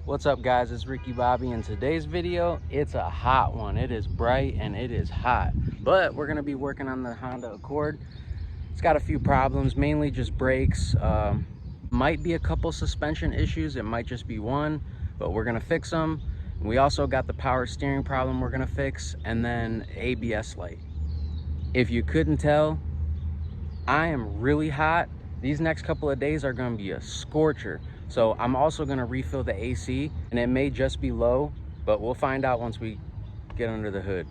What's up guys, it's Ricky Bobby. In today's video, it's a hot one. It is bright and it is hot, but we're gonna be working on the Honda Accord. It's got a few problems, mainly just brakes. Might be a couple suspension issues, it might just be one, but we're gonna fix them. We also got the power steering problem we're gonna fix, and then ABS light. If you couldn't tell, I am really hot. These next couple of days are gonna be a scorcher. So I'm also gonna refill the AC, and it may just be low, but we'll find out once we get under the hood.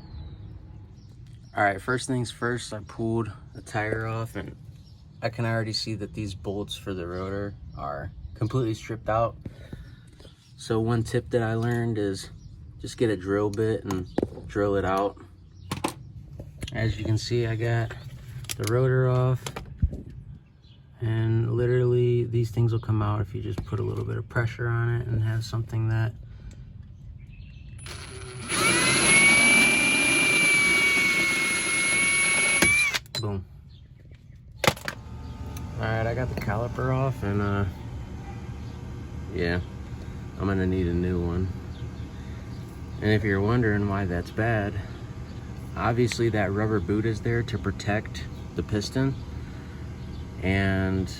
All right, first things first, I pulled the tire off, and I can already see that these bolts for the rotor are completely stripped out. So one tip that I learned is just get a drill bit and drill it out. As you can see, I got the rotor off, and literally these things will come out if you just put a little bit of pressure on it and have something that boom. All right, I got the caliper off, and yeah, I'm gonna need a new one. And if you're wondering why that's bad, obviously that rubber boot is there to protect the piston, and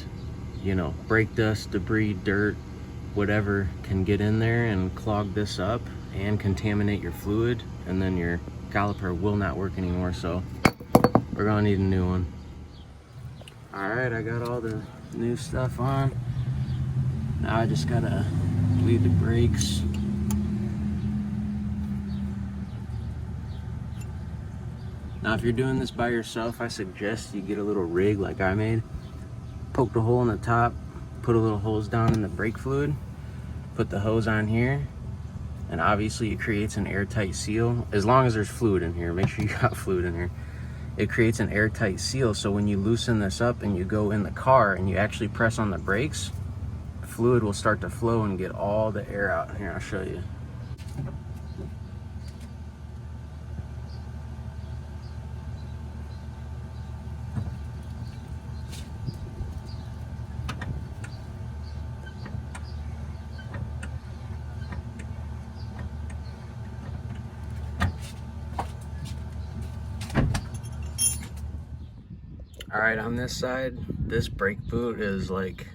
you know, brake dust, debris, dirt, whatever can get in there and clog this up and contaminate your fluid, and then your caliper will not work anymore. So we're gonna need a new one. All right, I got all the new stuff on. Now I just gotta bleed the brakes. Now if you're doing this by yourself, I suggest you get a little rig like I made. Poke the hole in the top, put a little hose down in the brake fluid, put the hose on here, and obviously it creates an airtight seal. As long as there's fluid in here, make sure you got fluid in here. It creates an airtight seal, so when you loosen this up and you go in the car and you actually press on the brakes, fluid will start to flow and get all the air out. Here, I'll show you. All right, on this side, this brake boot is like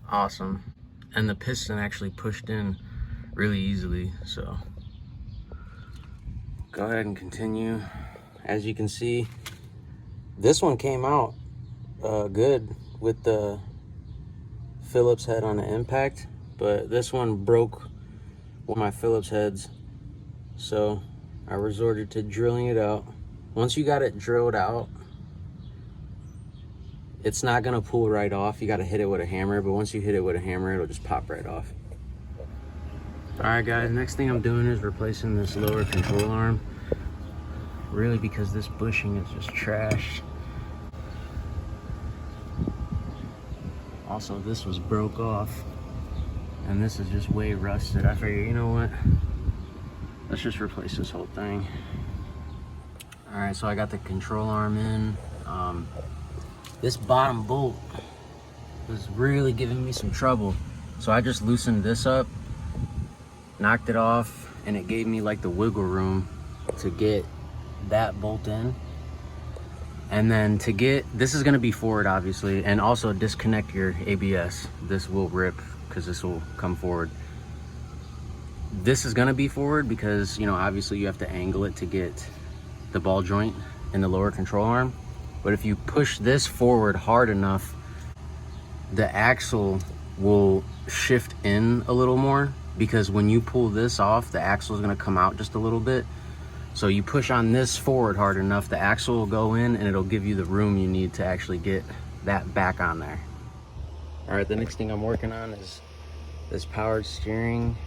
awesome, and the piston actually pushed in really easily. So go ahead and continue. As you can see, this one came out good with the Phillips head on the impact, but this one broke one of my Phillips heads, so I resorted to drilling it out. Once you got it drilled out, it's not gonna pull right off. You gotta hit it with a hammer, but once you hit it with a hammer, it'll just pop right off. All right guys, next thing I'm doing is replacing this lower control arm. Really, because this bushing is just trash. Also, this was broke off, and this is just way rusted. I figured, you know what? Let's just replace this whole thing. All right, so I got the control arm in. This bottom bolt was really giving me some trouble, so I just loosened this up, knocked it off, and it gave me like the wiggle room to get that bolt in. And then to get, this is gonna be forward obviously, and also disconnect your ABS. This will rip because this will come forward. This is gonna be forward because, you know, obviously you have to angle it to get the ball joint in the lower control arm. But if you push this forward hard enough, the axle will shift in a little more, because when you pull this off, the axle is gonna come out just a little bit. So you push on this forward hard enough, the axle will go in, and it'll give you the room you need to actually get that back on there. All right, the next thing I'm working on is this powered steering.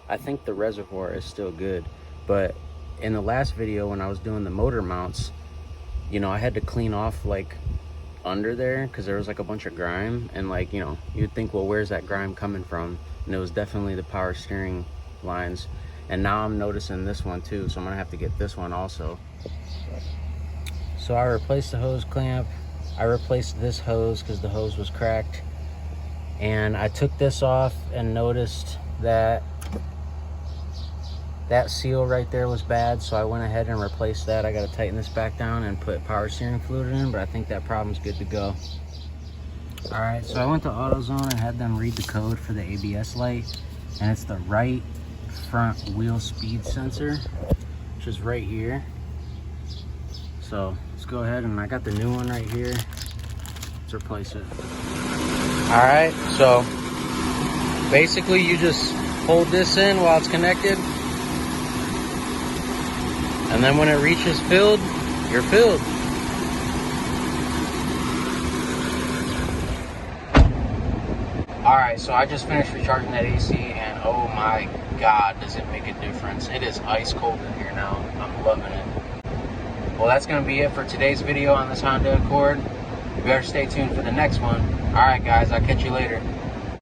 I think the reservoir is still good, but in the last video when I was doing the motor mounts, you know, I had to clean off like under there because there was like a bunch of grime, and like, you know, you'd think, well, where's that grime coming from? And it was definitely the power steering lines. And now I'm noticing this one too, so I'm gonna have to get this one also. So I replaced the hose clamp. I replaced this hose because the hose was cracked. And I took this off and noticed that that seal right there was bad, so I went ahead and replaced that. I got to tighten this back down and put power steering fluid in, but I think that problem's good to go. All right, so I went to AutoZone and had them read the code for the ABS light, and it's the right front wheel speed sensor, which is right here. So let's go ahead, and I got the new one right here. Let's replace it. All right, so basically you just hold this in while it's connected, and then when it reaches filled, you're filled. All right, so I just finished recharging that AC, and oh my God, does it make a difference. It is ice cold in here now. I'm loving it. Well, that's gonna be it for today's video on this Honda Accord. You better stay tuned for the next one. All right, guys, I'll catch you later.